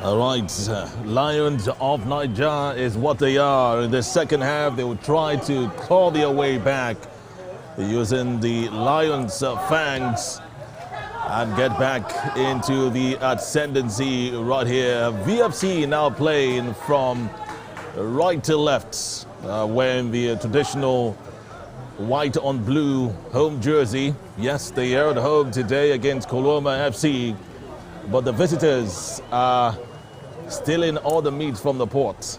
All right, Lions of Niger is what they are. In the second half, they will try to claw their way back using the Lions' fangs and get back into the ascendancy right here. VFC now playing from right to left, wearing the traditional white on blue home jersey. Yes, they are at home today against Koluama FC, but the visitors are stealing all the meat from the pot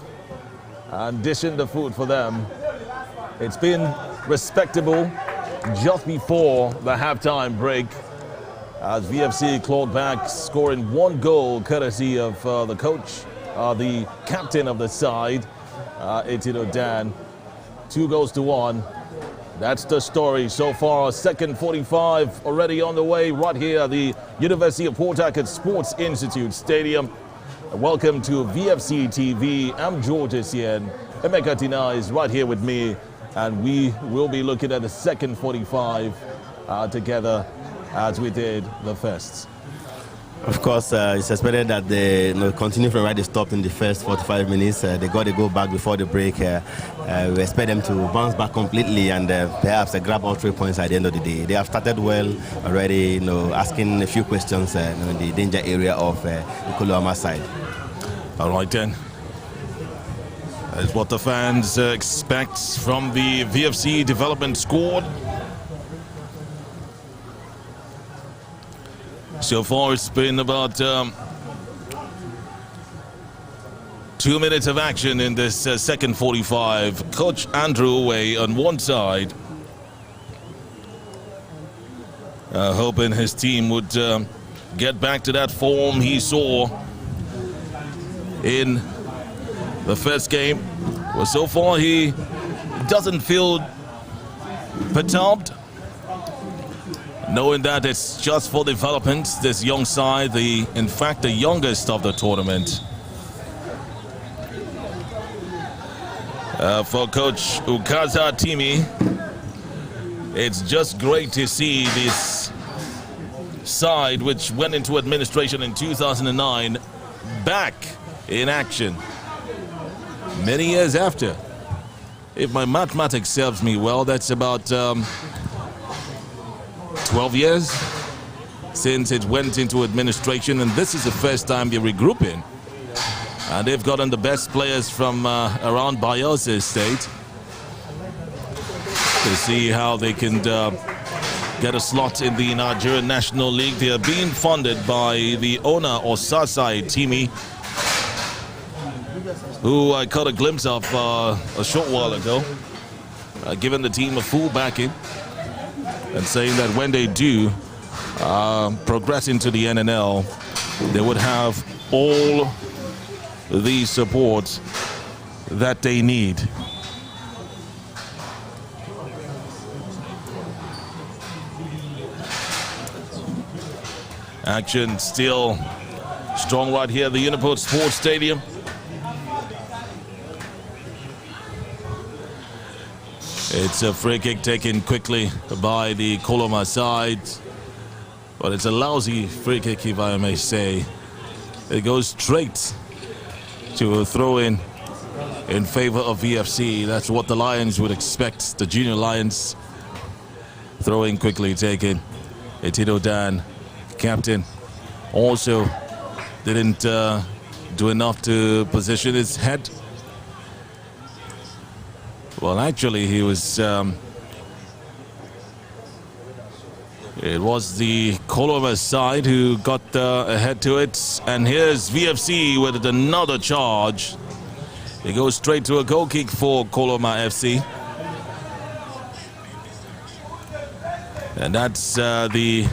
and dishing the food for them. It's been respectable just before the halftime break as VFC clawed back, scoring one goal courtesy of the coach, the captain of the side, Etino Dan. 2-1. That's the story so far. Second 45 already on the way right here at the University of Port Harcourt Sports Institute Stadium. Welcome to VFC TV. I'm George Essien. Emeka Tina is right here with me, and we will be looking at the second 45 together as we did the first. Of course, it's expected that they continue from where they stopped in the first 45 minutes. They got to go back before the break. We expect them to bounce back completely and perhaps grab all 3 points at the end of the day. They have started well already, asking a few questions in the danger area of the Koluama side. All right then. That's what the fans expect from the VFC development squad. So far, it's been about 2 minutes of action in this second 45. Coach Andrew Way on one side, hoping his team would get back to that form he saw in the first game. Well, so far, he doesn't feel perturbed, knowing that it's just for development. This young side, in fact, the youngest of the tournament. For Coach Ukaza Timi, it's just great to see this side, which went into administration in 2009, back in action many years after. If my mathematics serves me well, that's about 12 years since it went into administration, and this is the first time they're regrouping. And they've gotten the best players from around Bayelsa State to see how they can get a slot in the Nigerian National League. They are being funded by the owner, Osasai Timi, who I caught a glimpse of a short while ago, giving the team a full backing and saying that when they do progress into the NNL, they would have all the support that they need. Action still strong right here at the Uniport Sports Stadium. It's a free kick taken quickly by the Koluama side, but it's a lousy free kick, if I may say. It goes straight to a throw-in in favor of VFC. That's what the Lions would expect. The junior Lions throwing quickly taken. Etino Dan, captain, also didn't do enough to position his head. Well, actually, he was. It was the Koluama side who got ahead to it, and here's VFC with another charge. It goes straight to a goal kick for Koluama FC, and that's the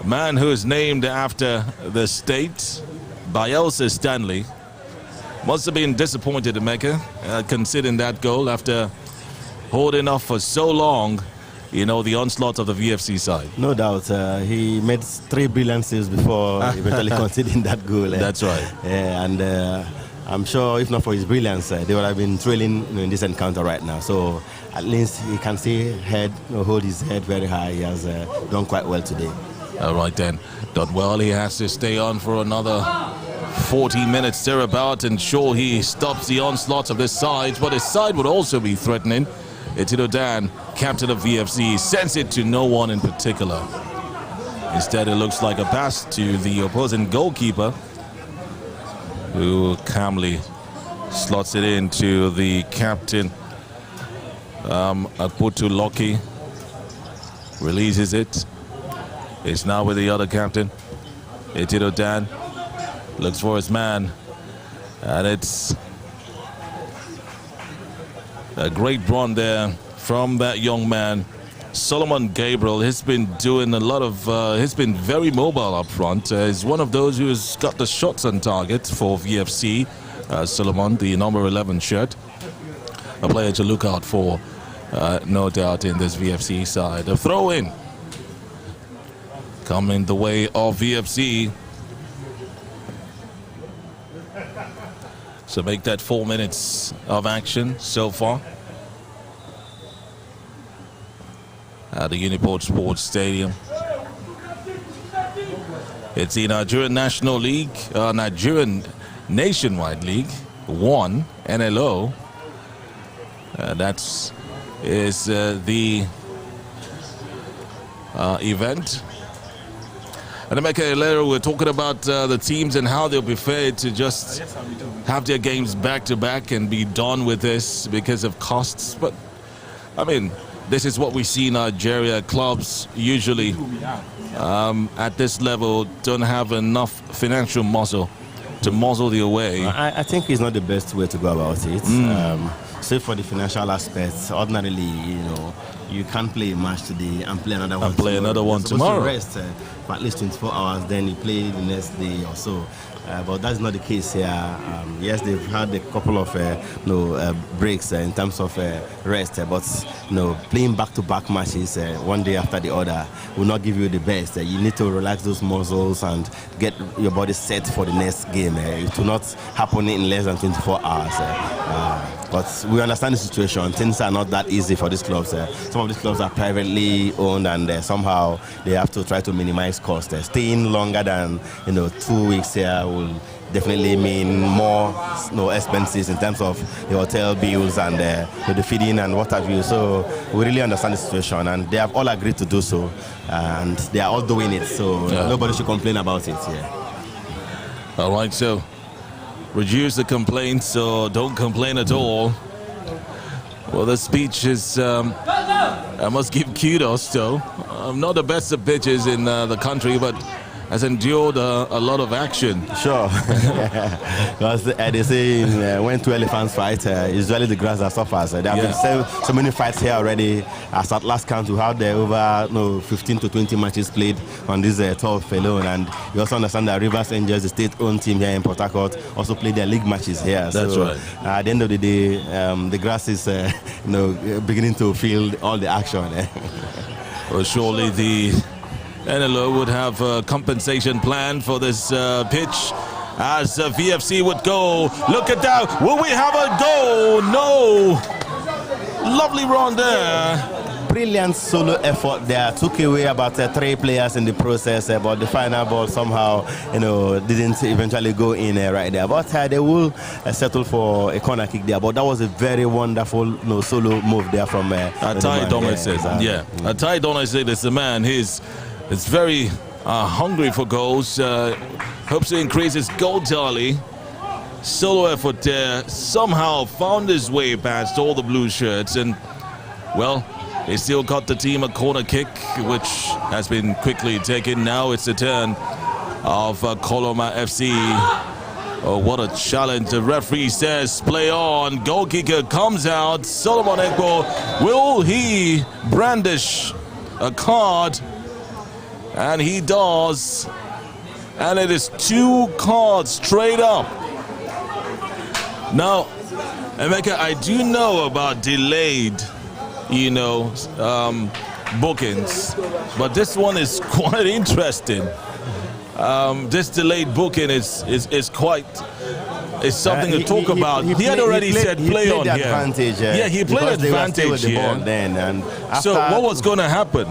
man who is named after the state, Bayelsa Stanley. Must have been disappointed, Emeka, considering that goal after holding off for so long, the onslaught of the VFC side. No doubt. He made 3 brilliant saves before eventually conceding that goal. That's right. And I'm sure if not for his brilliance, they would have been trailing in this encounter right now. So at least he can hold his head very high. He has done quite well today. All right then. Done well. He has to stay on for another 40 minutes thereabout, and sure, he stops the onslaught of this side, but his side would also be threatening. Etido Dan, captain of VFC, sends it to no one in particular. Instead, it looks like a pass to the opposing goalkeeper, who calmly slots it into the captain, Akputu Loki. Releases it. It's now with the other captain. Etido Dan looks for his man. And it's a great run there from that young man. Solomon Gabriel has been doing a lot of, he's been very mobile up front. He's one of those who's got the shots on target for VFC. Solomon, the number 11 shirt. A player to look out for. No doubt in this VFC side. A throw in coming the way of VFC. So make that 4 minutes of action so far at the Uniport Sports Stadium. It's the Nigerian National League, Nigerian Nationwide League 1, NLO. That's the event. And Emeka Elero, we're talking about the teams and how they'll be fared to just have their games back-to-back and be done with this because of costs. But, I mean, this is what we see in Nigeria. Clubs usually at this level don't have enough financial muscle to muzzle the away. I think it's not the best way to go about it. Save for the financial aspects, ordinarily, you know, you can't play a match today and play another one. And play another one tomorrow. To rest for at least 24 hours, then you play the next day or so. But that's not the case here. Yes, they've had a couple of breaks in terms of rest, but playing back-to-back matches one day after the other will not give you the best. You need to relax those muscles and get your body set for the next game. It will not happen in less than 24 hours. But we understand the situation. Things are not that easy for these clubs. Some of these clubs are privately owned, and somehow they have to try to minimize costs. Staying longer than 2 weeks here will definitely mean more expenses in terms of the hotel bills and the feeding and what have you. So we really understand the situation, and they have all agreed to do so, and they are all doing it. So nobody should complain about it. All right, so reduce the complaints, so don't complain at all. Well, the speech is, I must give kudos to. Not the best of pitches in the country, but has endured a lot of action. Sure. Because they say when two elephants fight, usually the grass that suffers. There have been so many fights here already. As at last count, we had over 15 to 20 matches played on this turf alone. And you also understand that Rivers Angels, the state-owned team here in Port Harcourt, also play their league matches here. That's right. At the end of the day, the grass is beginning to feel all the action. Well, surely the NLO would have a compensation plan for this pitch, as VFC would go. Look at that. Will we have a goal? No. Lovely run there. Brilliant solo effort there. Took away about 3 players in the process, but the final ball somehow, didn't eventually go in right there. But they will settle for a corner kick there. But that was a very wonderful solo move there from Atai Domerse. Atai Domerse is the man. He's very hungry for goals. Hopes to increase his goal tally. Solo effort there. Somehow found his way past all the blue shirts, and well, he still got the team a corner kick, which has been quickly taken. Now it's the turn of Koluama FC. Oh, what a challenge. The referee says play on. Goal kicker comes out. Solomon Ekpo, will he brandish a card? And he does. And it is 2 cards straight up. Now, Emeka, I do know about delayed bookings, but this one is quite interesting. This delayed booking is something to talk about. He had already said play on here. He played advantage here. Then, and so what was going to happen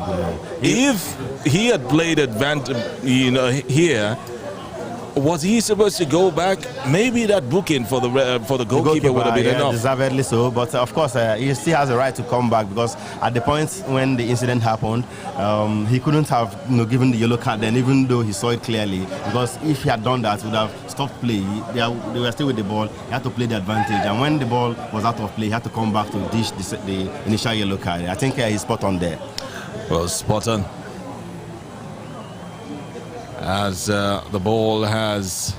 if he had played advantage, here? Was he supposed to go back? Maybe that booking for the goalkeeper would have been enough. Deservedly so, but of course he still has a right to come back, because at the point when the incident happened, he couldn't have given the yellow card then, even though he saw it clearly, because if he had done that, he would have stopped play. They were still with the ball. He had to play the advantage, and when the ball was out of play, he had to come back to dish the initial yellow card. I think he's spot on there. Well, spot on. As the ball has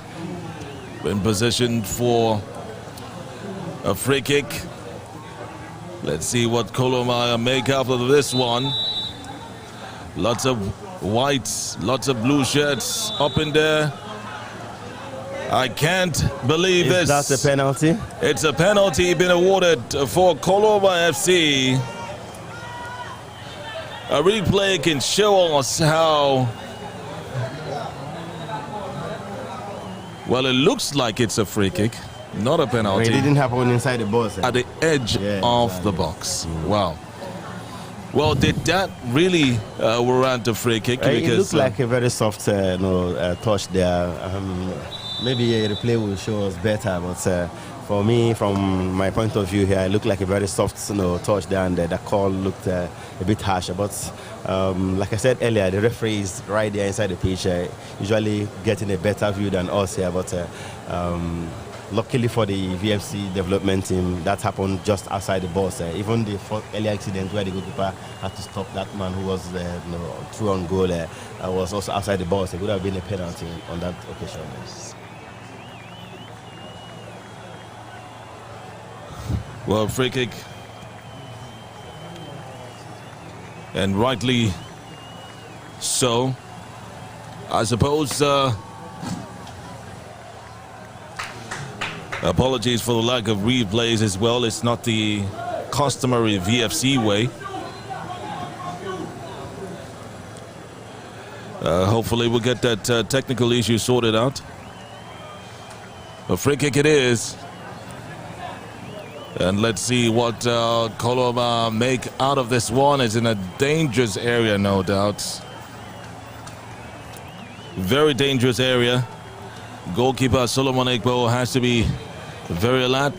been positioned for a free kick. Let's see what Koluama make out of this one. Lots of whites, lots of blue shirts up in there. I can't believe this. That's a penalty. It's a penalty been awarded for Koluama FC. A replay can show us how. Well, it looks like it's a free kick, not a penalty. It didn't happen inside the box. At the edge of the box. Wow. Well, did that really warrant a free kick? It looked like a very soft touch there. Maybe a replay will show us better, but for me, from my point of view here, it looked like a very soft touch there, and the call looked a bit harsh. But like I said earlier, the referee is right there inside the pitch, usually getting a better view than us here. But luckily for the VFC development team, that happened just outside the box. Even the earlier accident where the goalkeeper had to stop that man who was through on goal was also outside the box. It would have been a penalty on that occasion. Well, free kick. And rightly so. I suppose apologies for the lack of replays as well. It's not the customary VFC way. Hopefully we'll get that technical issue sorted out. A free kick it is. And let's see what Koluama make out of this one. It's in a dangerous area, no doubt. Very dangerous area. Goalkeeper Solomon Ekpo has to be very alert.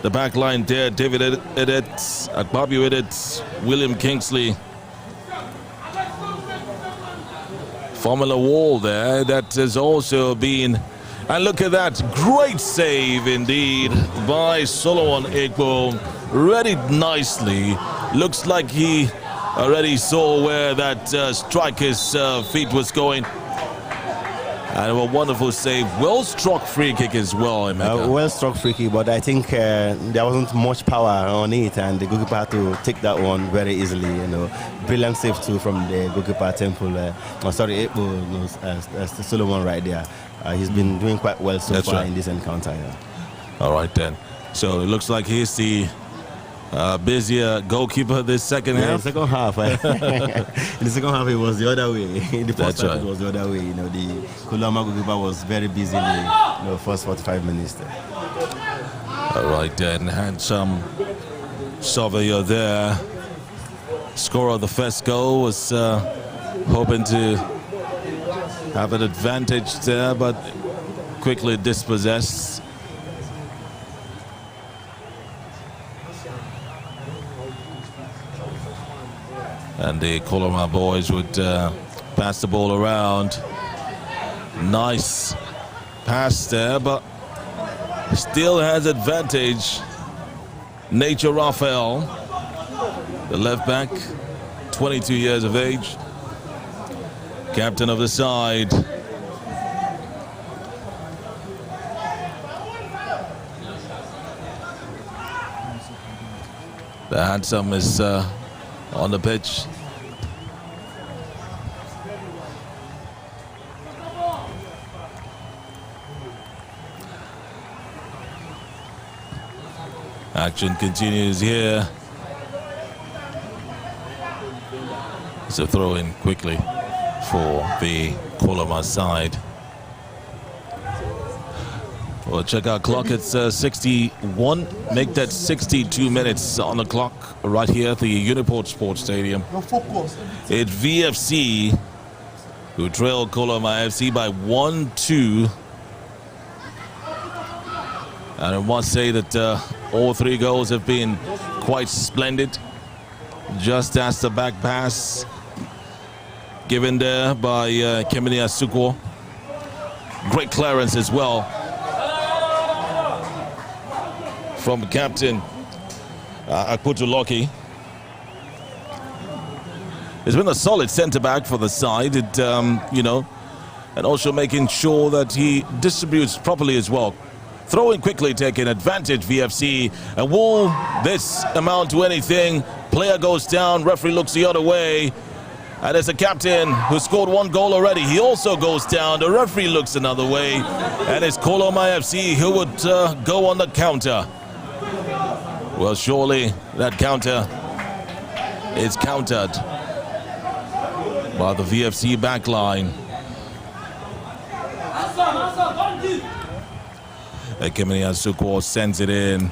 The back line there, David Edet, Akbabu Edet, William Kingsley. Formula wall there, that has also been. And look at that, great save indeed by Solomon Ekpo. Read it nicely. Looks like he already saw where that striker's feet was going. And a wonderful save. Well struck free kick as well, Emeka. Well struck free kick, but I think there wasn't much power on it, and the goalkeeper had to take that one very easily. Brilliant save too from the goalkeeper Temple. Ekpo, Solomon right there. He's been doing quite well so far in this encounter. Yeah. All right then. So it looks like he's the busier goalkeeper this second half. Second half. In the second half, it was the other way. In the first half, it was the other way. The Koluama goalkeeper was very busy in the first 45 minutes. All right then. Handsome Surveyor there. Scorer of the first goal was hoping to have an advantage there, but quickly dispossessed. And the Koluama boys would pass the ball around. Nice pass there, but still has advantage. Nature Raphael, the left back, 22 years of age. Captain of the side. The handsome is on the pitch. Action continues here. It's a throw in quickly for the Koluama side. Well, check our clock. It's 61. Make that 62 minutes on the clock right here at the Uniport Sports Stadium. It's VFC who trailed Koluama FC by 1-2. And I must say that all 3 goals have been quite splendid. Just as the back pass given there by Kemini Asuko. Great clearance as well from captain Akputu. He's been a solid centre-back for the side, you know, and also making sure that he distributes properly as well. Throwing quickly, taking advantage, VFC. And will this amount to anything? Player goes down, referee looks the other way. And there's a captain who scored 1 goal already. He also goes down. The referee looks another way. And it's Koluama FC who would go on the counter. Well, surely that counter is countered by the VFC backline. Ekemini Asuko sends it in.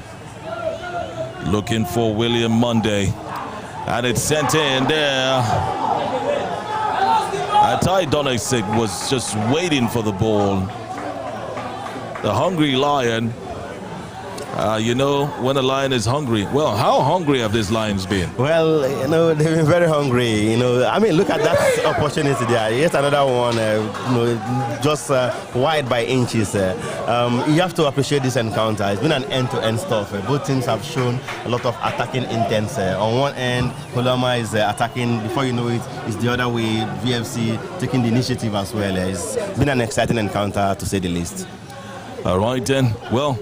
Looking for William Monday. And it's sent in there. Atai Donasik was just waiting for the ball. The hungry lion. You know, when a lion is hungry. Well, how hungry have these lions been? Well, you know, they've been very hungry. You know, I mean, look at that opportunity there. Here's another one, you know, just wide by inches. You have to appreciate this encounter. It's been an end-to-end stuff. Both teams have shown a lot of attacking intent. On one end, Koluama is attacking. Before you know it, it's the other way. VFC taking the initiative as well. It's been an exciting encounter, to say the least. All right, then. Well,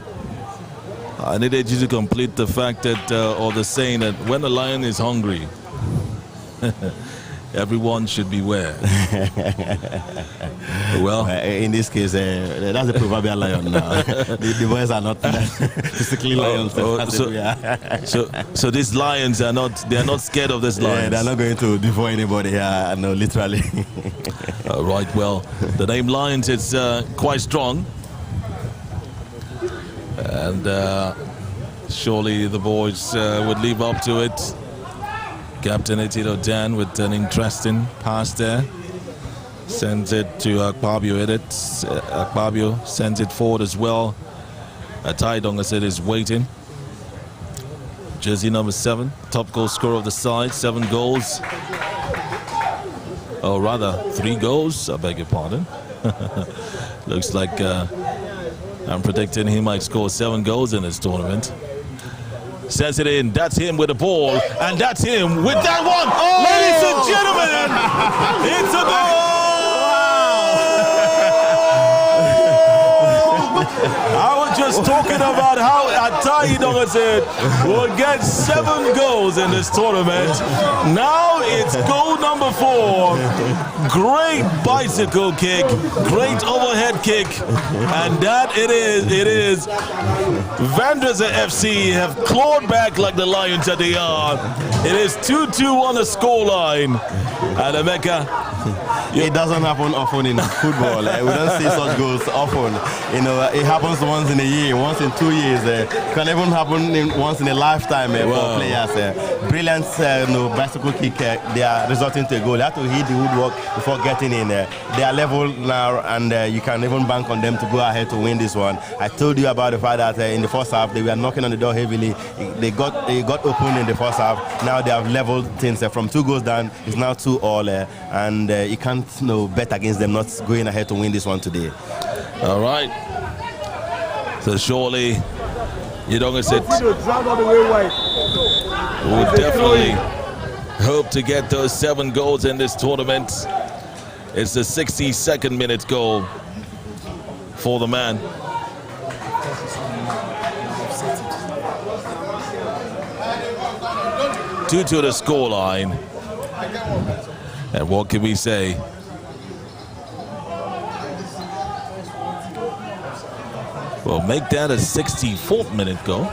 I needed you to complete the fact that, or the saying that when a lion is hungry, everyone should beware. Well, in this case, that's a proverbial lion now. The boys are not physically lions. So these lions are not—they are not scared of this lion. Yeah, they're not going to devour anybody here. No, literally. Right. Well, the name Lions is quite strong. And surely the boys would live up to it. Captain Etido Dan with an interesting pass there. Sends it to Akpabio. Akpabio sends it forward as well. Atai Dongasik is waiting. Jersey number 7, top goal scorer of the side, 7 goals. Oh, rather 3 goals. I beg your pardon. Looks like I'm predicting he might score 7 goals in this tournament. Sends it in. That's him with the ball. And that's him with that one. Oh! Ladies and gentlemen, it's a goal! I was just talking about how Atai Dongasik will get 7 goals in this tournament. Now it's goal number 4. Great bicycle kick, great overhead kick, and that it is. Vandresa FC have clawed back like the lions that they are. It is 2-2 on the scoreline. And Emeka, it doesn't happen often in football. We don't see such goals often. You know, it happens once in a year, once in 2 years. Can even happen once in a lifetime for players. Brilliant bicycle kick. They are resulting to a goal. They have to hit the woodwork before getting in. They are level now, and you can even bank on them to go ahead to win this one. I told you about the fact that in the first half they were knocking on the door heavily. They got open in the first half. Now they have leveled things from 2 goals down. It's now 2-2, and you can't bet against them not going ahead to win this one today. All right. So surely you don't get it. We'll definitely hope to get those 7 goals in this tournament. It's the 62nd minute goal for the man. 2-2 the scoreline. And what can we say? Well, make that a 64th minute goal.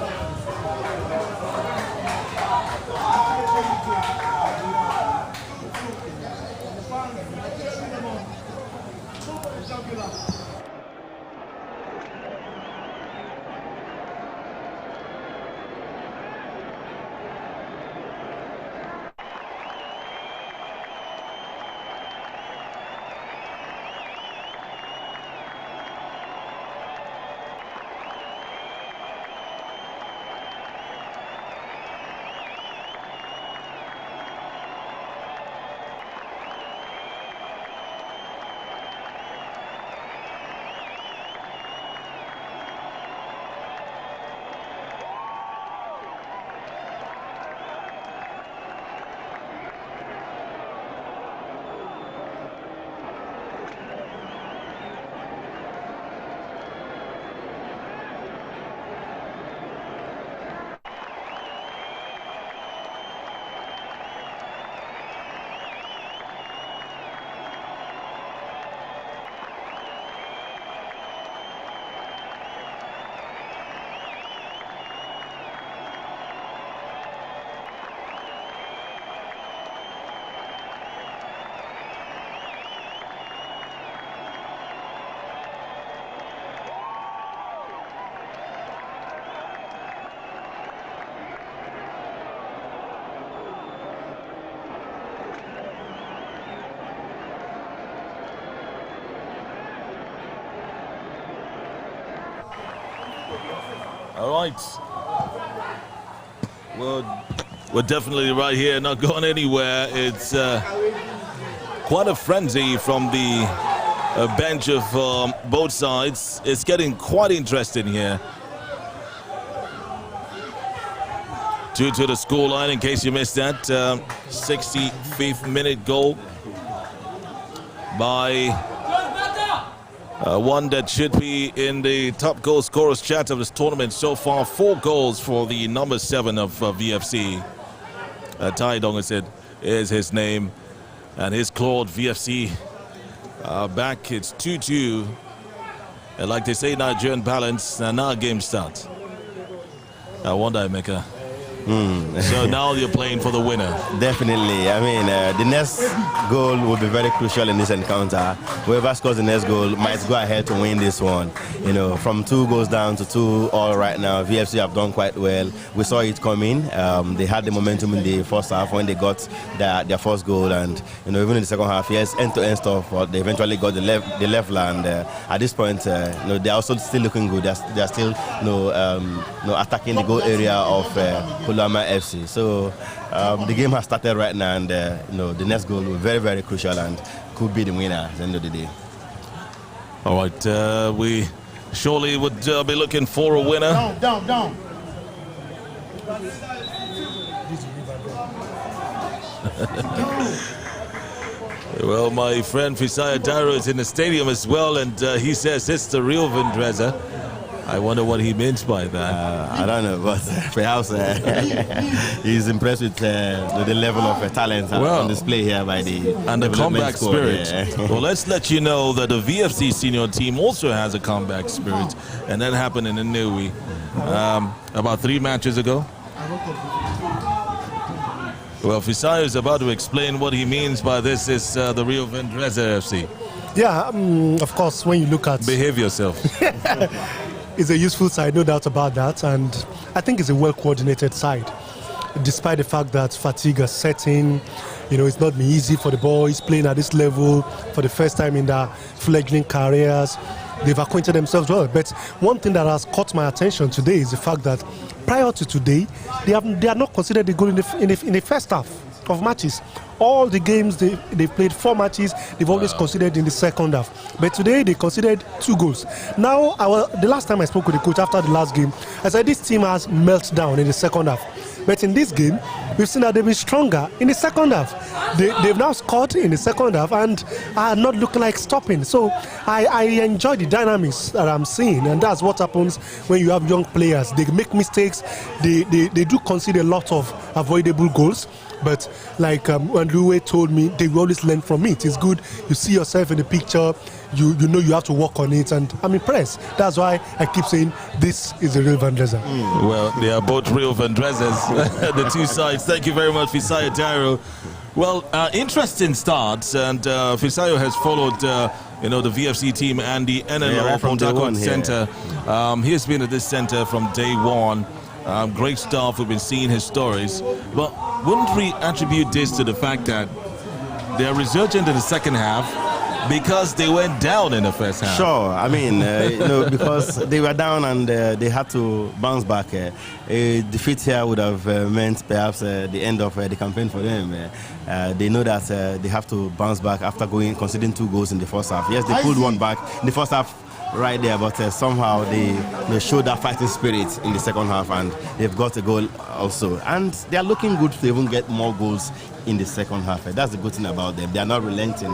All right. Well, we're definitely right here, not going anywhere. It's quite a frenzy from the bench of both sides. It's getting quite interesting here. 2 to the scoreline, in case you missed that. 65th minute goal by one that should be in the top goal scorers chat of this tournament so far. 4 goals for the number 7 of VFC. Tai Dongasit is his name, and his clawed VFC back. It's 2-2, and like they say, Nigerian balance. Now game starts. I wonder, Emeka. So now you're playing for the winner. Definitely. I mean, the next goal will be very crucial in this encounter. Whoever scores the next goal might go ahead to win this one. You know, from 2 goals down to 2 all right now, VFC have done quite well. We saw it coming. They had the momentum in the first half when they got their first goal, and you know, even in the second half, yes, end-to-end stuff, but they eventually got the leveler. And at this point, you know, they're also still looking good. They're still, attacking the goal area of Koluama FC. So the game has started right now, and you know, the next goal will be very, very crucial and could be the winner at the end of the day. All right, we surely would be looking for a winner. Down. Well, my friend Fisaya Dairo is in the stadium as well, and he says it's the real Vendreza. I wonder what he means by that. I don't know, but perhaps he's impressed with the level of talent on display here by the comeback spirit. Yeah. Well, let's let you know that the VFC senior team also has a comeback spirit, and that happened in Nnewi about 3 matches ago. Well, Fisaya is about to explain what he means by this is the real Vendreza FC. Yeah, of course, when you look at... Behave yourself. It's a useful side, no doubt about that, and I think it's a well-coordinated side. Despite the fact that fatigue has set in, you know, it's not been easy for the boys playing at this level for the first time in their fledgling careers. They've acquainted themselves well. But one thing that has caught my attention today is the fact that prior to today, they are not considered a goal in the first half of matches. All the games they've played 4 matches, they've always considered in the second half. But today they considered 2 goals. Now, the last time I spoke with the coach after the last game, I said this team has melted down in the second half. But in this game, we've seen that they've been stronger in the second half. They've now scored in the second half and are not looking like stopping. So I enjoy the dynamics that I'm seeing, and that's what happens when you have young players. They make mistakes. They do concede a lot of avoidable goals. But like Andrew told me, they will always learn from it. It's good. You see yourself in the picture. You know you have to work on it, and I'm impressed. That's why I keep saying this is a real Vendreza. Well, they are both real Vendrezas, the 2 sides. Thank you very much, Fisaya Dairo. Well, interesting starts, and Fisaya has followed you know, the VFC team and the NNL from HARCOURT Center. He has been at this center from day one. Great stuff. We've been seeing his stories. But wouldn't we attribute this to the fact that they're resurgent in the second half because they went down in the first half? Sure. I mean, you know, because they were down and they had to bounce back. A defeat here would have meant perhaps the end of the campaign for them. They know that they have to bounce back after conceding 2 goals in the first half. Yes, they pulled one back in the first half right there, but somehow they showed that fighting spirit in the second half, and they've got a goal also. And they are looking good to even get more goals in the second half. That's the good thing about them. They are not relenting.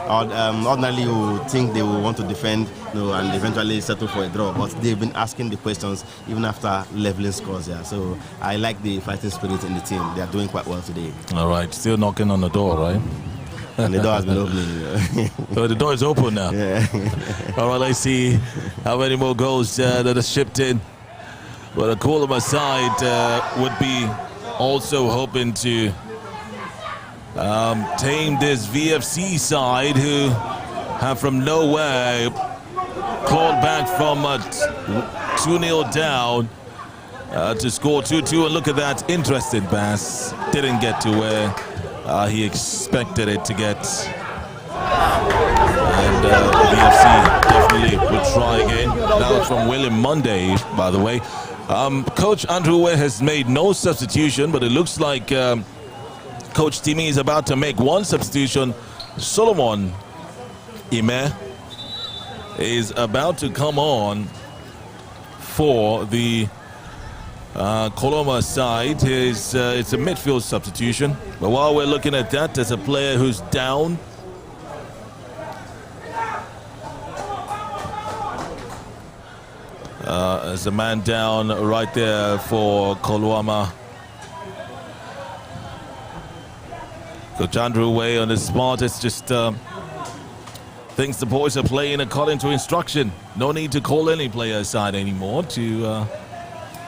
Ordinarily, you would think they will want to defend, you know, and eventually settle for a draw, but they've been asking the questions even after leveling scores. Yeah, so I like the fighting spirit in the team. They are doing quite well today. All right, still knocking on the door, right? And the door has been opening. So the door is open now. Yeah. All right, let's see how many more goals that are shipped in. But the Koluama side would be also hoping to tame this VFC side, who have from nowhere clawed back from 2-0 down to score 2-2. And look at that, interesting pass. Didn't get to where he expected it to get. And VFC definitely would try again. That was from William Monday, by the way. Coach Andrew Way has made no substitution, but it looks like Coach Timmy is about to make one substitution. Solomon Ime is about to come on for the Koluama side. It's a midfield substitution. But while we're looking at that, there's a player who's down. There's a man down right there for Koluama. Coach Andrew Way on the spot. It's just thinks the boys are playing according to instruction. No need to call any player aside anymore to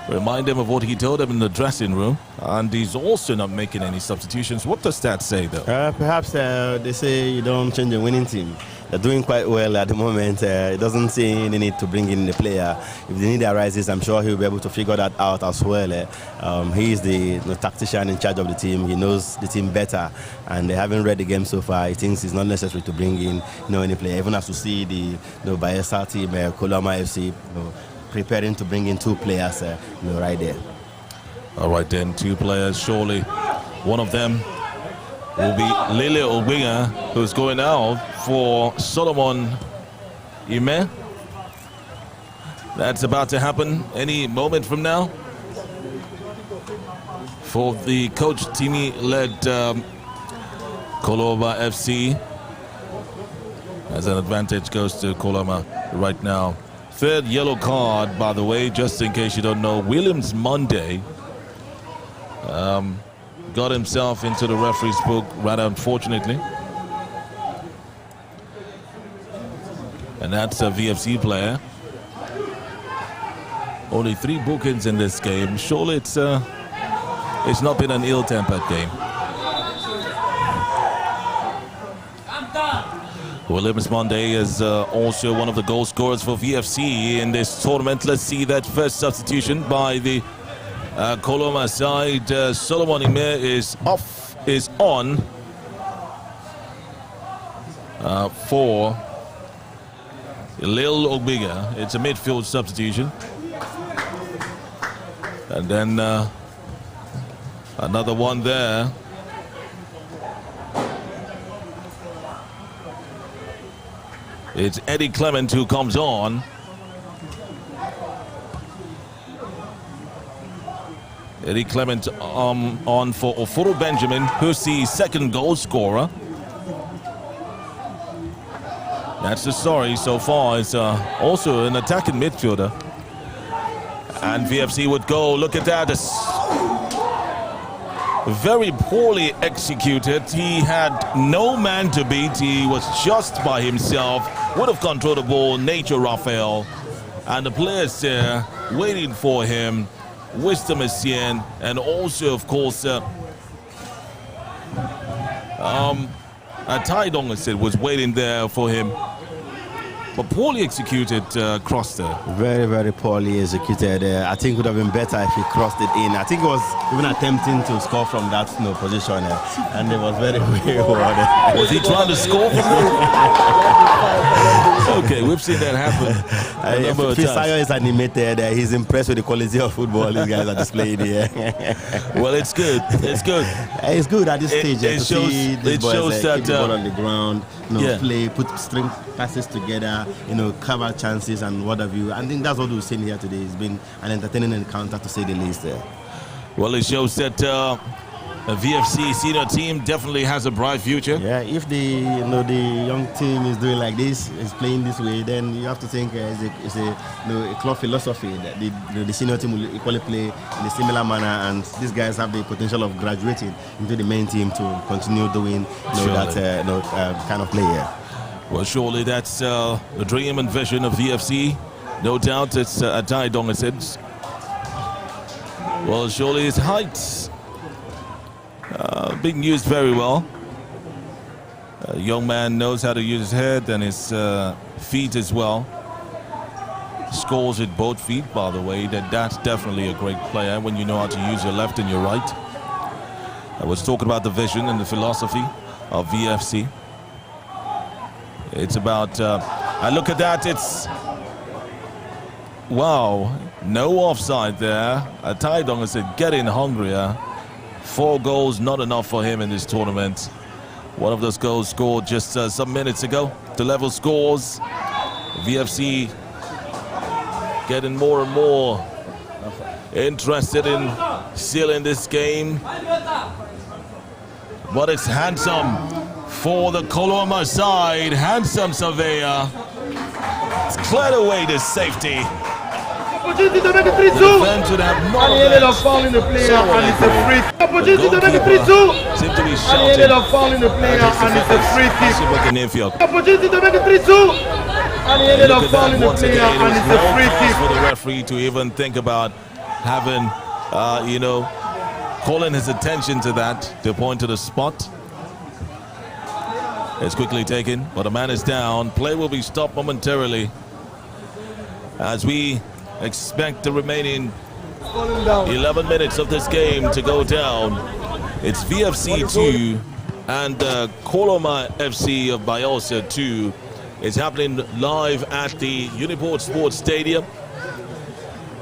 remind him of what he told them in the dressing room. And he's also not making any substitutions. What does that say, though? Perhaps they say you don't change the winning team. They're doing quite well at the moment. It doesn't see any need to bring in the player. If the need arises, I'm sure he'll be able to figure that out as well. He is the tactician in charge of the team. He knows the team better. And they haven't read the game so far. He thinks it's not necessary to bring in any player. Even as to see the Bayelsa team, Koluama FC, preparing to bring in two players right there. All right then, two players. Surely one of them will be Lele Obinga, who's going out for Solomon Ime. That's about to happen any moment from now for the Coach Timmy-led Koluama FC. As an advantage goes to Koluama right now. Third yellow card, by the way, just in case you don't know. Williams Monday got himself into the referee's book, rather unfortunately. And that's a VFC player. Only 3 bookings in this game. Surely it's not been an ill-tempered game. Williams Monday is also one of the goal scorers for VFC in this tournament. Let's see that first substitution by the Koluama side. Solomon Ime is on for Lil Ogbiga. It's a midfield substitution. And then another one there. It's Eddie Clement who comes on. Eddie Clement on for Ofuru Benjamin, who's the second goal scorer. That's the story so far. It's also an attacking midfielder. And VFC would go, look at that. It's very poorly executed. He had no man to beat. He was just by himself. Would have controlled the ball, Nature Raphael. And the players there waiting for him. Wisdom Essien, and also, of course, Tai Dong was waiting there for him. But poorly executed cross there. Very, very poorly executed. I think it would have been better if he crossed it in. I think he was even attempting to score from that position, and it was very wayward. Was he trying to score from there? Okay, we've seen that happen. Fisayo is animated. He's impressed with the quality of football these guys are displaying here. Well, it's good. It's good. It's good at this stage it to see these boys that keep the ball on the ground, play, put string passes together, cover chances and what have you. I think that's what we've seen here today. It's been an entertaining encounter, to say the least. Well, it shows that a VFC senior team definitely has a bright future. Yeah, if the young team is doing like this, is playing this way, then you have to think it's a club philosophy that the senior team will equally play in a similar manner, and these guys have the potential of graduating into the main team to continue doing that kind of play. Yeah. Well, surely that's the dream and vision of VFC. No doubt it's Tai Dong said. Well, surely his height being used very well. A young man knows how to use his head and his feet as well. Scores with both feet, by the way. That's definitely a great player when you know how to use your left and your right. I was talking about the vision and the philosophy of VFC. It's about, I look at that, it's, wow. No offside there. Taidong said getting hungrier. 4 goals, not enough for him in this tournament. One of those goals scored just some minutes ago to level scores. VFC getting more and more interested in sealing this game. But it's Handsome for the Koluama side. Handsome surveyor. It's cleared away to safety. The defense would have none of that. Opportunity to make a free throw. Seem to be shouting. Opportunity to make a free throw. Once again, it was no cause for the referee to even think about having, calling his attention to that, to point to the spot. It's quickly taken, but a man is down. Play will be stopped momentarily as we expect the remaining 11 minutes of this game to go down. It's VFC 2 and Koluama FC of Bielsa 2. It's happening live at the Uniport Sports Stadium.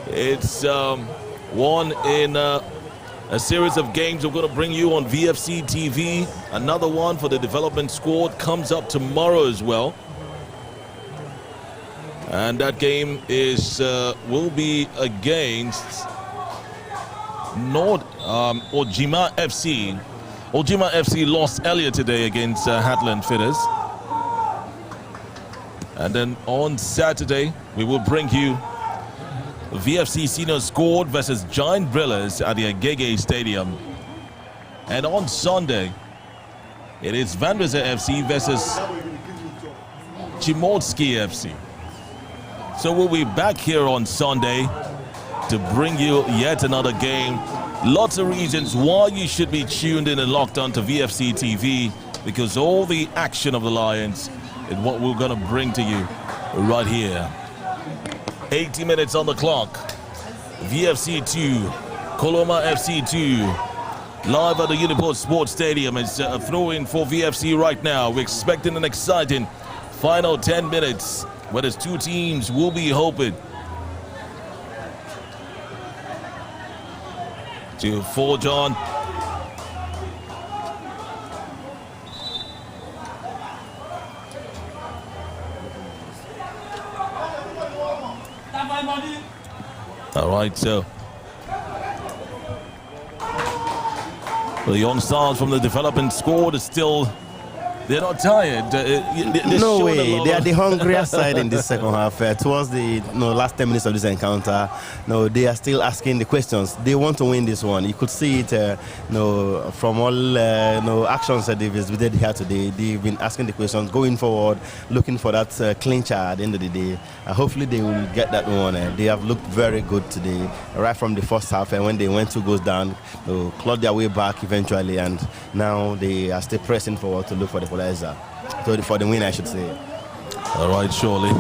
It's one in a series of games we're going to bring you on VFC TV. Another one for the development squad comes up tomorrow as well. And that game is will be against Ojima FC. Ojima FC lost earlier today against Hatland Fitters. And then on Saturday, we will bring you VFC Senior Squad versus Giant Brillers at the Agege Stadium. And on Sunday, it is Vanreza FC versus Chimolski FC. So we'll be back here on Sunday to bring you yet another game. Lots of reasons why you should be tuned in and locked on to VFC TV, because all the action of the Lions is what we're going to bring to you right here. 80 minutes on the clock. VFC 2, Koluama FC 2, live at the Uniport Sports Stadium. It's a throw-in for VFC right now. We're expecting an exciting final 10 minutes. Where there's 2 teams will be hoping to forge on. All right, so the young stars from the development squad is still. They're not tired. No way. They are the hungriest side in this second half. Towards the last 10 minutes of this encounter, they are still asking the questions. They want to win this one. You could see it from all actions that they've exhibited here today. They've been asking the questions, going forward, looking for that clincher at the end of the day. Hopefully they will get that one. They have looked very good today, right from the first half. And when they went 2 goals down, clawed their way back eventually. And now they are still pressing forward to look for the equalizer. So for the win, I should say. All right, surely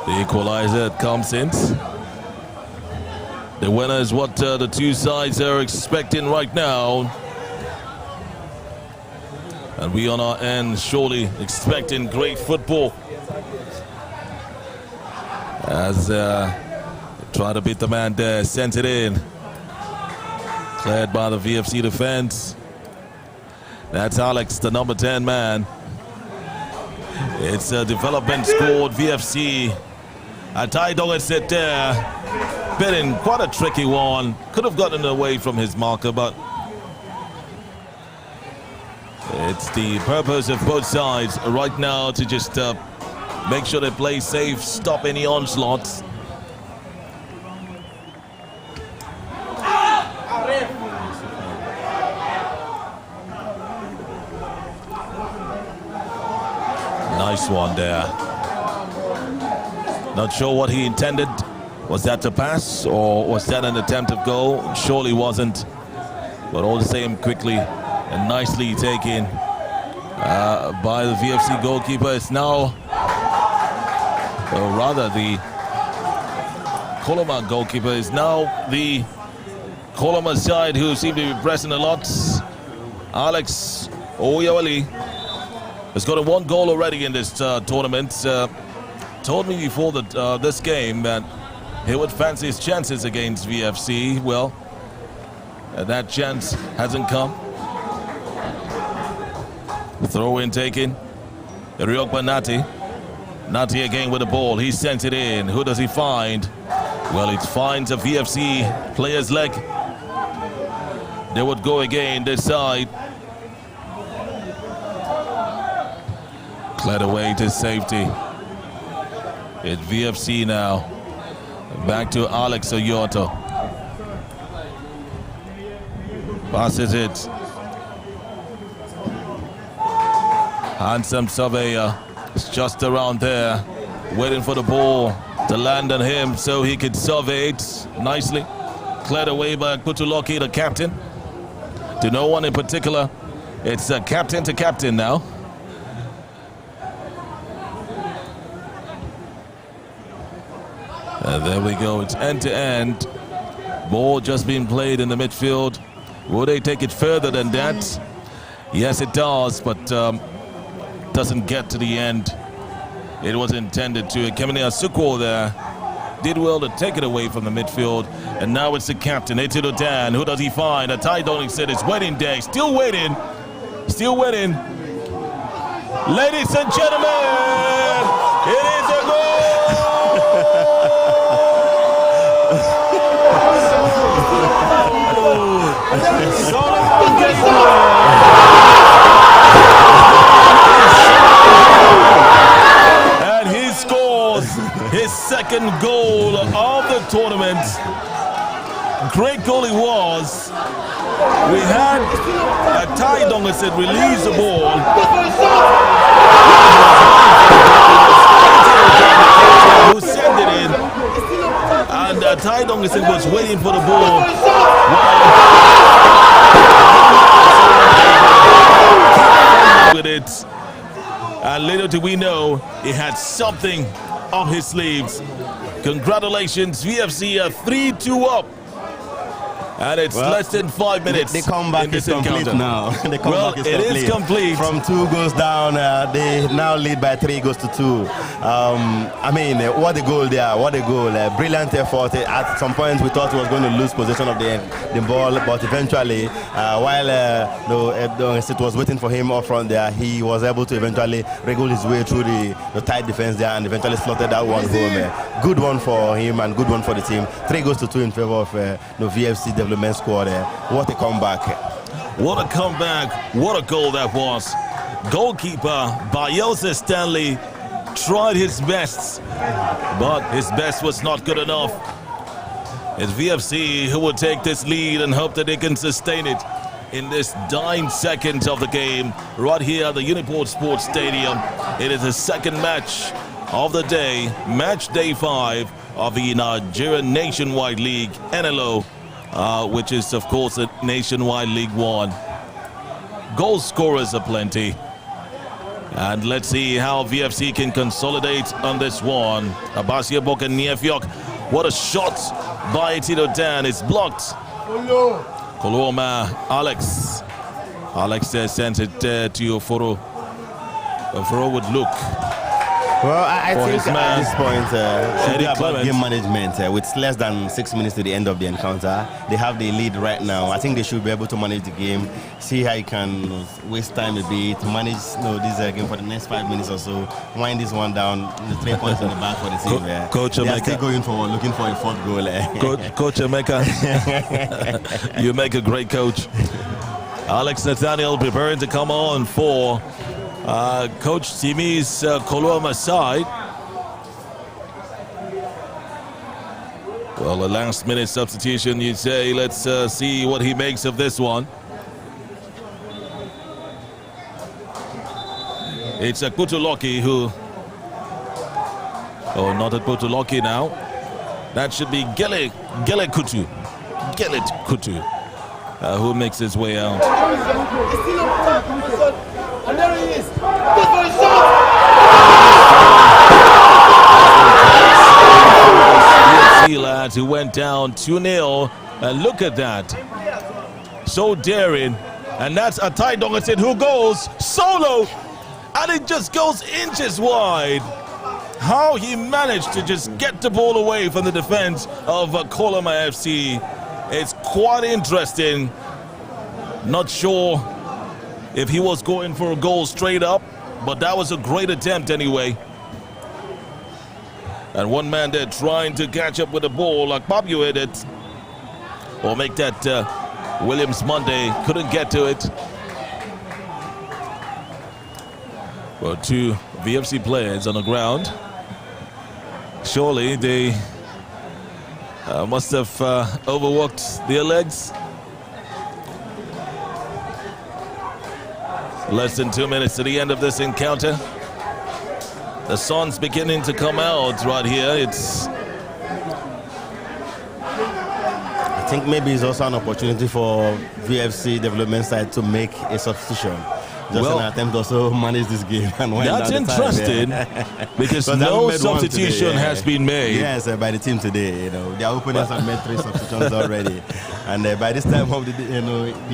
the equalizer comes in. The winner is what the 2 sides are expecting right now. And we on our end surely expecting great football. As try to beat the man there, sent it in. Cleared by the VFC defense. That's Alex, the number 10 man. It's a development squad, VFC. Taidong is sit there. Bidding quite a tricky one. Could have gotten away from his marker, but it's the purpose of both sides right now to just make sure they play safe, stop any onslaughts. Nice one there. Not sure what he intended. Was that a pass or was that an attempt of goal? Surely wasn't. But all the same, quickly and nicely taken by the VFC goalkeeper. It's now, or rather the Koluama goalkeeper is now the Koluama side who seem to be pressing a lot. Alex Oyawali has got 1 goal already in this tournament. Told me before that this game that he would fancy his chances against VFC. Well, that chance hasn't come. Throw in taken. Ryokba Nati. Nati again with the ball. He sends it in. Who does he find? Well, it finds a VFC player's leg. They would go again this side. Cleared away to safety. It's VFC now. Back to Alex Oyoto. Passes it. Handsome surveyor is just around there, waiting for the ball to land on him so he could survey it nicely. Cleared away by Kutuloki, the captain. To no one in particular. It's captain to captain now. There we go. It's end to end. Ball just being played in the midfield. Will they take it further than that? Yes, it does, but doesn't get to the end. It was intended to. Kemini Asuko there did well to take it away from the midfield. And now it's the captain, Etido Dan. Who does he find? A tie Donic said it's wedding day. Still waiting. Still waiting. Ladies and gentlemen, it is a goal! And he scores his second goal of the tournament. Great goal it was. We had a tie Dongerson release the ball. Who sent it in? And Ty Dongerson was waiting for the ball. With it, and little do we know he had something up his sleeves. Congratulations, VFC are 3-2 up. And it's less than 5 minutes. The comeback is complete now. The comeback is complete. From 2 goals down, they now lead by 3 goals to 2. I mean, what a goal there! What a goal! Brilliant effort. At some point, we thought he was going to lose possession of the ball, but eventually, while it was waiting for him up front there, he was able to eventually wriggle his way through the tight defense there and eventually slotted that one home. Good one for him and good one for the team. 3 goals to 2 in favor of VFC development squad. What a comeback! What a comeback! What a goal that was! Goalkeeper Bayelsa Stanley tried his best, but his best was not good enough. It's VFC who will take this lead and hope that they can sustain it in this dying seconds of the game right here at the Uniport Sports Stadium. It is the second match of the day, match day 5 of the Nigerian Nationwide League, NLO, which is of course a Nationwide League 1. Goal scorers are plenty. And let's see how VFC can consolidate on this one. Abasia Boka Niefiok. What a shot by Tito Dan. It's blocked. Koluama, Alex. Alex sends it to Oforo. Oforo would look. Well, I think at this point, should be about game management. With less than 6 minutes to the end of the encounter, they have the lead right now. I think they should be able to manage the game, see how you can waste time a bit, to manage this game for the next 5 minutes or so, wind this one down, the 3 points in the back for the team. Coach they Emeka. are still going for looking for a 4th goal. Coach Emeka, you make a great coach. Alex Nathaniel preparing to come on for Coach Timi's Koluama side. Well, a last minute substitution, you'd say. Let's see what he makes of this one. It's a Kutuloki who... Oh, not a Kutuloki now. That should be Gele Kutu. Gelet Kutu, who makes his way out. And there he is. Goes for a shot. Lads who went down 2-0. And look at that. So daring. And that's Atai Dongerson who goes solo. And it just goes inches wide. how he managed to just get the ball away from the defense of Koluama FC. It's quite interesting. Not sure if he was going for a goal straight up, but that was a great attempt anyway. And one man there trying to catch up with the ball, like Fabio hit it, or make that Williams Monday, couldn't get to it. Well, two VFC players on the ground. Surely they must have overworked their legs. Less than 2 minutes to the end of this encounter. The sun's beginning to come out right here. I think maybe it's also an opportunity for VFC development side to make a substitution. Just an attempt also manage this game. And that's interesting because no substitution has been made. Yes, by the team today. Their opponents have made 3 substitutions already, and by this time of the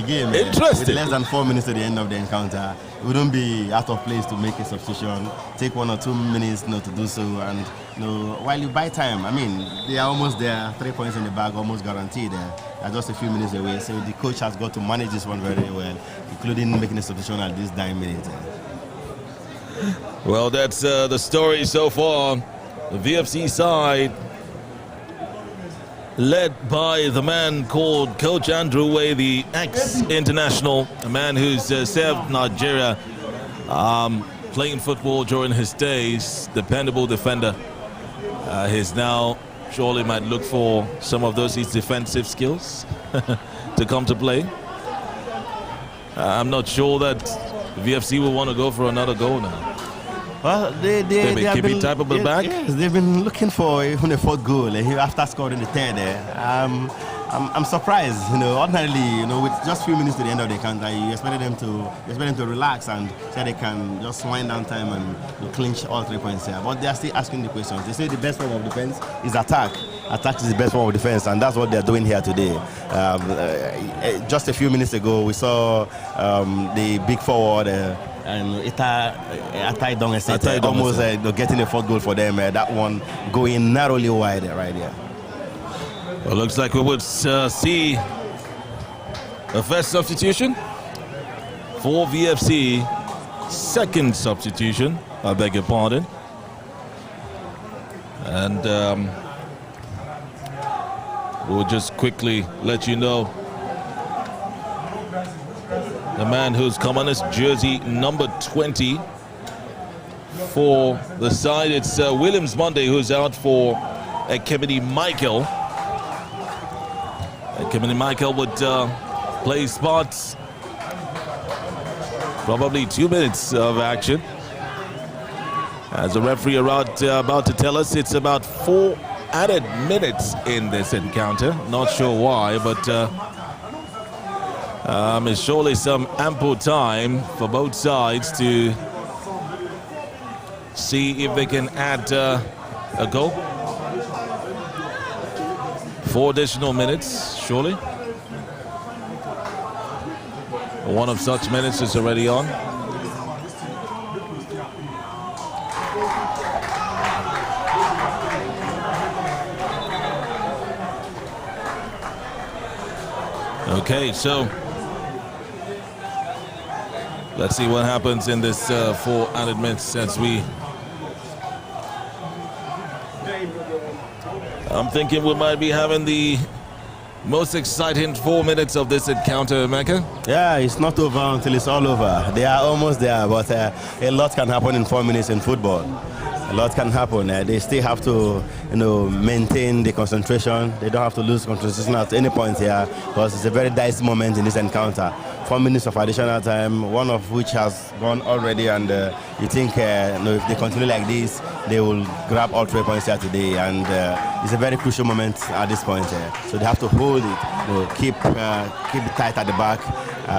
game, with less than 4 minutes to the end of the encounter, it wouldn't be out of place to make a substitution. Take 1 or 2 minutes, to do so, and while you buy time. I mean, they are almost there, 3 points in the bag, almost guaranteed. They're just a few minutes away, so the coach has got to manage this one very well, including making a substitution at this dying minute. Well, that's the story so far. The VFC side, led by the man called Coach Andrew Way, the ex-international, a man who's served Nigeria, playing football during his days, dependable defender. He's now surely might look for some of those his defensive skills to come to play. I'm not sure that VFC will want to go for another goal now. Well, they keep it type of the back. Yes, they've been looking for even a 4th goal after scoring the 3rd. I'm surprised. Ordinarily, with just a few minutes to the end of the encounter, you expected them to relax and so they can just wind down time and clinch all 3 points here. But they are still asking the questions. They say the best form of defense is attack. Attack is the best form of defense, and that's what they're doing here today. Just a few minutes ago, we saw the big forward. And Atai Dong almost getting a 4th goal for them. That one going narrowly wide right there. Well, looks like we would see a first substitution for VFC. 2nd substitution, I beg your pardon. And we'll just quickly let you know the man who's come on his jersey, number 20 for the side. It's Williams Monday, who's out for Ekemini Michael. Ekemini Michael would play spots. Probably 2 minutes of action. As the referee about to tell us, it's about 4 added minutes in this encounter. Not sure why, but it's surely some ample time for both sides to see if they can add a goal. 4 additional minutes, surely. One of such minutes is already on. Okay, so let's see what happens in this 4 added minutes as I'm thinking we might be having the most exciting 4 minutes of this encounter, Emeka. Yeah, it's not over until it's all over. They are almost there, but a lot can happen in 4 minutes in football. A lot can happen. They still have to, maintain the concentration. They don't have to lose concentration at any point here because it's a very dicey moment in this encounter. 4 minutes of additional time, one of which has gone already, and you think if they continue like this, they will grab all 3 points here today, and it's a very crucial moment at this point. So they have to hold it, keep it tight at the back.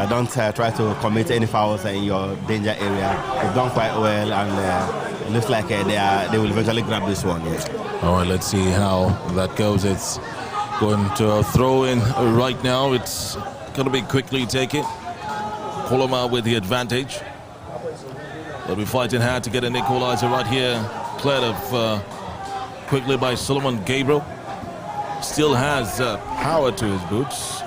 Don't try to commit any fouls in your danger area. They've done quite well, and it looks like they will eventually grab this one. Yeah. All right, let's see how that goes. It's going to throw in right now. It's going to be quickly taken. Koluama with the advantage. They'll be fighting hard to get an equalizer right here cleared of quickly by Solomon Gabriel. Still has power to his boots.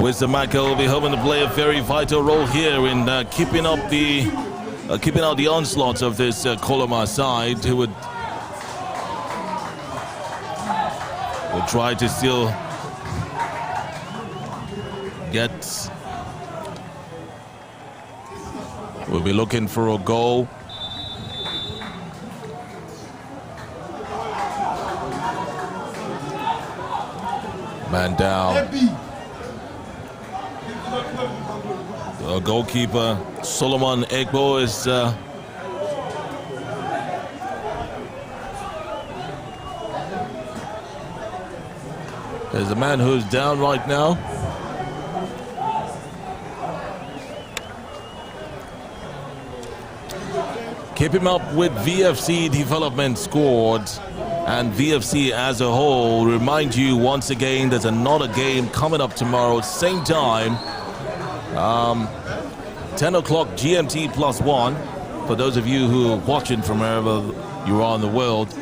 Wisdom Michael will be hoping to play a very vital role here in keeping out the onslaughts of this Koluama side, who would try to still get. We'll be looking for a goal. Man down. The goalkeeper Solomon Egbo is there's a man who's down right now. Keep him up with VFC development squad and VFC as a whole. Remind you once again, there's another game coming up tomorrow, same time. 10 o'clock GMT +1. For those of you who are watching from wherever you are in the world,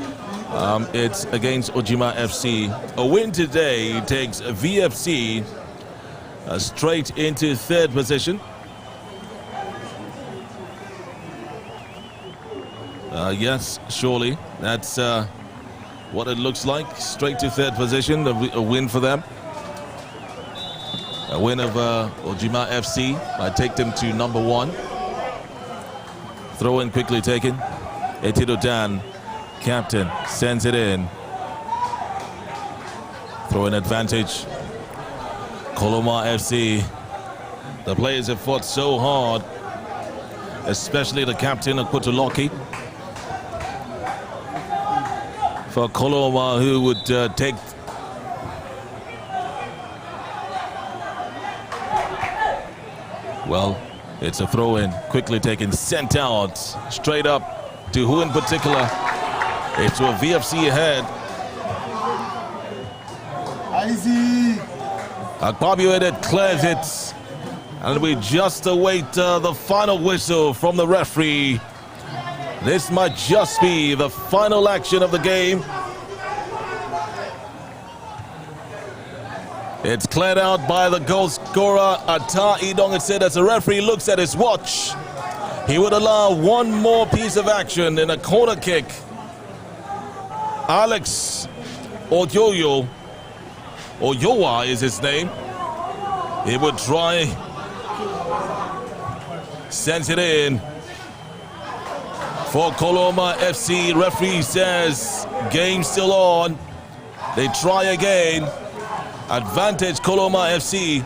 it's against Ojima FC. A win today takes VFC straight into 3rd position. Yes, surely. That's what it looks like. Straight to 3rd position, a win for them. A win of Ojima FC. I take them to number 1. Throw in quickly taken. Etido Dan, captain, sends it in. Throw in advantage. Koluama FC. The players have fought so hard, especially the captain of Kutoloki. For Koluama, who would take. Well, it's a throw-in, quickly taken, sent out, straight up to who in particular? It's a VFC ahead. Akpabio clears it, and we just await the final whistle from the referee. This might just be the final action of the game. It's cleared out by the goal scorer, Ata Idong. It said as the referee looks at his watch, he would allow one more piece of action in a corner kick. Alex Oyowa is his name. He would try, sends it in. For Koluama FC, referee says game still on. They try again. Advantage Koluama FC.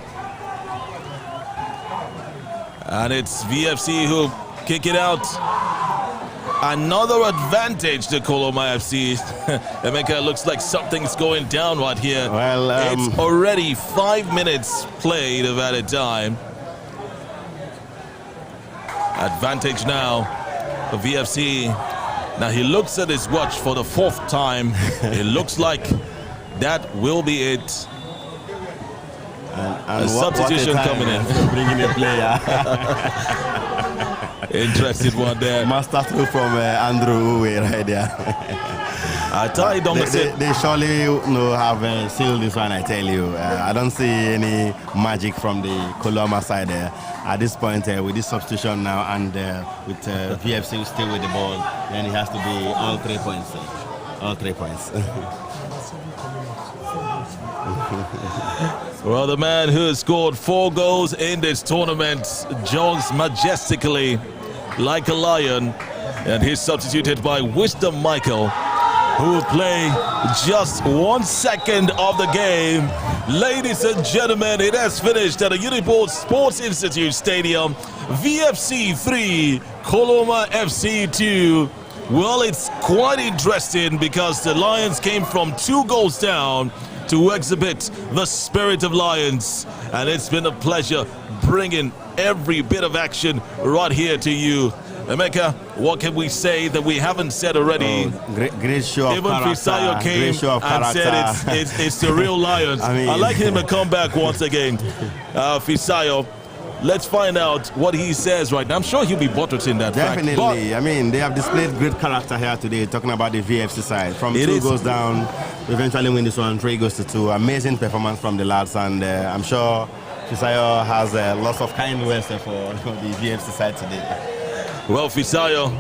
And it's VFC who kick it out. Another advantage to Koluama FC. Emeka, looks like something's going down right here. Well, it's already 5 minutes played of added time. Advantage now for VFC. Now he looks at his watch for the 4th time. It looks like that will be it. And a substitution coming in. Bringing a player. Interested one there. Master through from Andrew Uwe right there. They surely have sealed this one, I tell you. I don't see any magic from the Koluama side there. At this point, with this substitution now and with VFC still with the ball, then it has to be all 3 points. All 3 points. Well, the man who has scored 4 goals in this tournament jogs majestically like a lion, and he's substituted by Wisdom Michael, who will play just 1 second of the game. Ladies and gentlemen, it has finished at the Uniport Sports Institute Stadium. VFC 3, Koluama FC 2. Well, it's quite interesting because the Lions came from 2 goals down to exhibit the spirit of Lions, and it's been a pleasure bringing every bit of action right here to you. Emeka, what can we say that we haven't said already? Great show of Even character. Fisayo came and said it's the real Lions. I like him to come back once again. Fisayo, Let's find out what he says right now. I'm sure he'll be buttressing that Definitely. fact. I mean, they have displayed great character here today, talking about the VFC side. From 2 goes down, we eventually win this one, 3 goes to 2. Amazing performance from the lads, and I'm sure Fisayo has lots of kind words for the VFC side today. Well, Fisayo,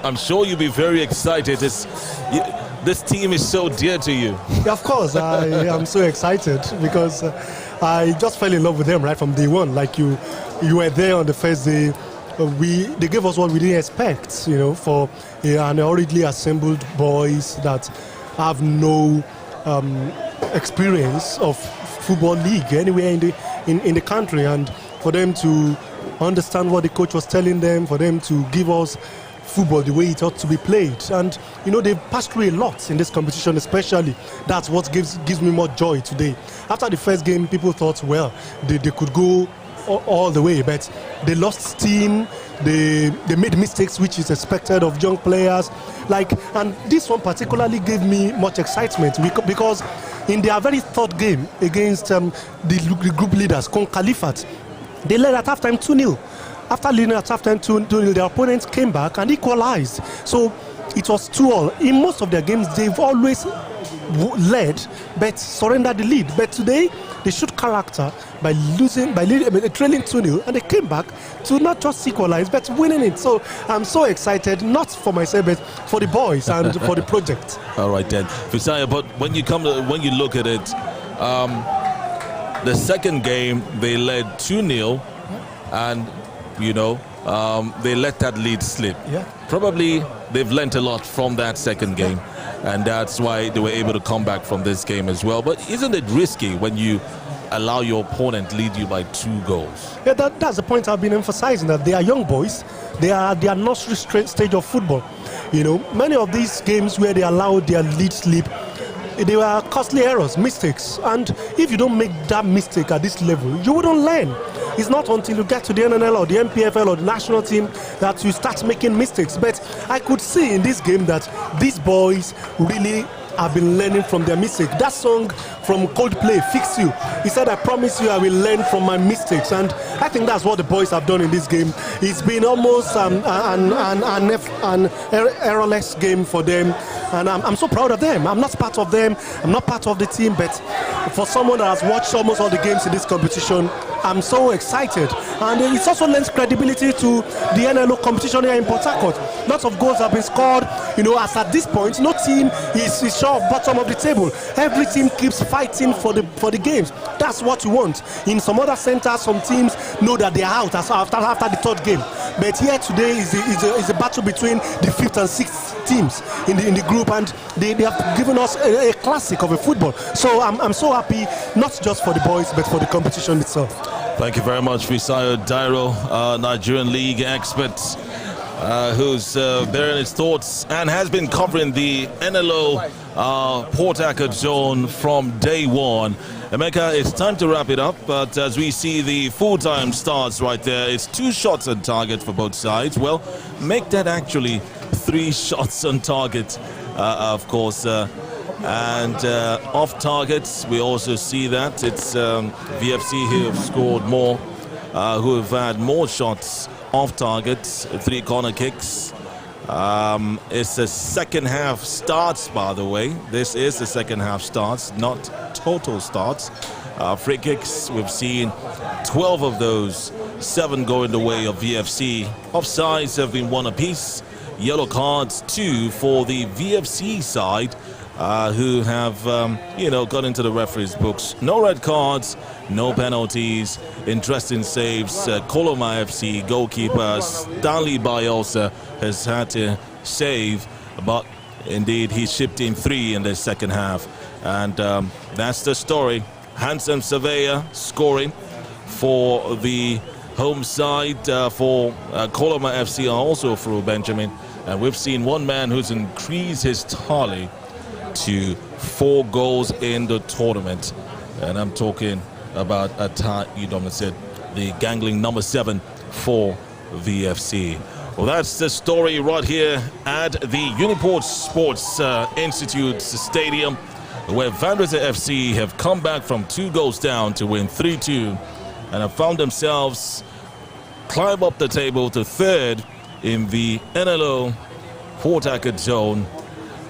I'm sure you'll be very excited. This team is so dear to you. Yeah, of course, I am so excited because I just fell in love with them right from day one. Like you were there on the first day. They gave us what we didn't expect, you know, for an already assembled boys that have no experience of football league anywhere in the country, and for them to understand what the coach was telling them, for them to give us football the way it ought to be played. And you know, they've passed through a lot in this competition, especially. That's what gives me more joy today. After the first game, people thought, well, they could go all the way, but they lost steam. They made mistakes, which is expected of young players. And this one particularly gave me much excitement because in their very third game against the group leaders, Con Califat, they led at halftime 2-0. After leading at halftime 2-0, their opponents came back and equalized. So it was 2-2. In most of their games, they've always led but surrendered the lead. But today, they showed character by trailing 2-0, and they came back to not just equalize but winning it. So I'm so excited, not for myself but for the boys and for the project. All right then, Fisayo. But when you look at it, the second game they led 2-0, and they let that lead slip. Yeah. Probably they've learnt a lot from that second game, and that's why they were able to come back from this game as well. But isn't it risky when you allow your opponent lead you by 2 goals? Yeah, that's the point I've been emphasizing, that they are young boys. They are nursery stage of football. You know, many of these games where they allowed their lead slip, they were costly errors, mistakes. And if you don't make that mistake at this level, you wouldn't learn. It's not until you get to the NNL or the MPFL or the national team that you start making mistakes. But I could see in this game that these boys really have been learning from their mistakes. That song from Coldplay, Fix You, he said, I promise you I will learn from my mistakes. And I think that's what the boys have done in this game. It's been almost an errorless game for them, and I'm so proud of them. I'm not part of them, I'm not part of the team, but for someone that has watched almost all the games in this competition, I'm so excited. And it also lends credibility to the NLO competition here in Port Harcourt. Lots of goals have been scored. As at this point, no team is sure of bottom of the table. Every team keeps fighting for the games. That's what you want. In some other centers, some teams know that they are out after the third game. But here today is a battle between the 5th and 6th teams in the group, and they have given us a classic of a football. So I'm so happy, not just for the boys, but for the competition itself. Thank you very much, Fisayo Dairo, Nigerian League expert, who's bearing his thoughts and has been covering the NLO Port Harcourt zone from day one. Emeka, it's time to wrap it up, but as we see the full-time starts right there, it's 2 shots on target for both sides. Well, make that actually 3 shots on target, of course. And off targets, we also see that it's VFC who have scored more, who have had more shots off targets, 3 corner kicks. It's a second half starts, by the way. This is the second half starts, not total starts. Free kicks, we've seen 12 of those, 7 going the way of VFC. Offsides have been 1 apiece. Yellow cards 2 for the VFC side, who have, got into the referee's books. No red cards, no penalties, interesting saves. Koluama FC goalkeeper Stanley Bielsa has had to save, but indeed he shipped in 3 in the second half. And that's the story. Handsome Surveyor scoring for the home side for Koluama FC, and also through Benjamin. And we've seen one man who's increased his tally to 4 goals in the tournament, and I'm talking about Ata Idomit, the gangling number 7 for VFC. Well, that's the story right here at the Uniport Sports Institute Stadium, where Vandresa FC have come back from 2 goals down to win 3-2, and have found themselves climb up the table to third in the NLO Port Harcourt zone.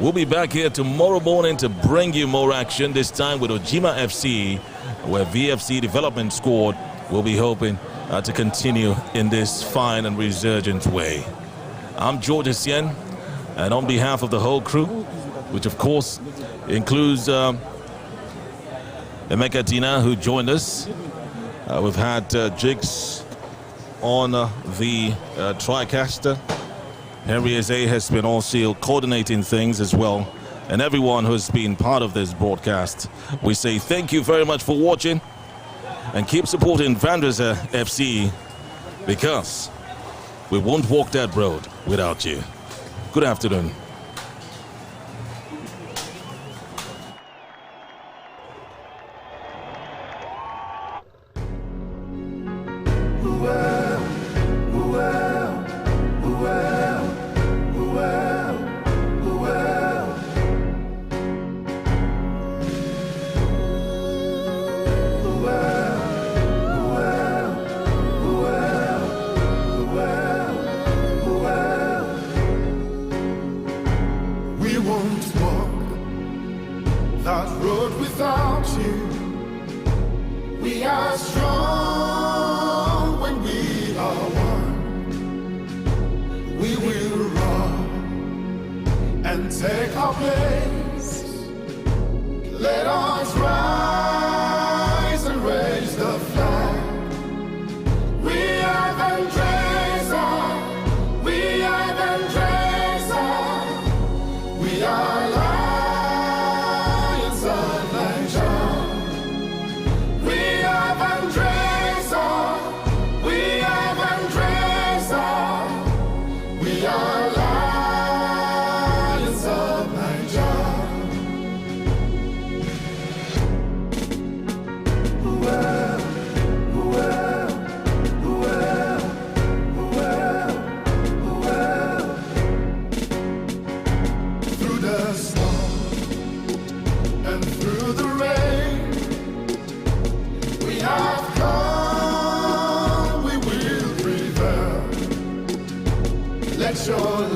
We'll be back here tomorrow morning to bring you more action, this time with Ojima FC, where VFC Development Squad will be hoping to continue in this fine and resurgent way. I'm George Essien, and on behalf of the whole crew, which of course includes Emeka Tina, who joined us. We've had Jigs on the TriCaster. Henry Eze has been also coordinating things as well. And everyone who's been part of this broadcast, we say thank you very much for watching. And keep supporting Vandresa FC, because we won't walk that road without you. Good afternoon. Let your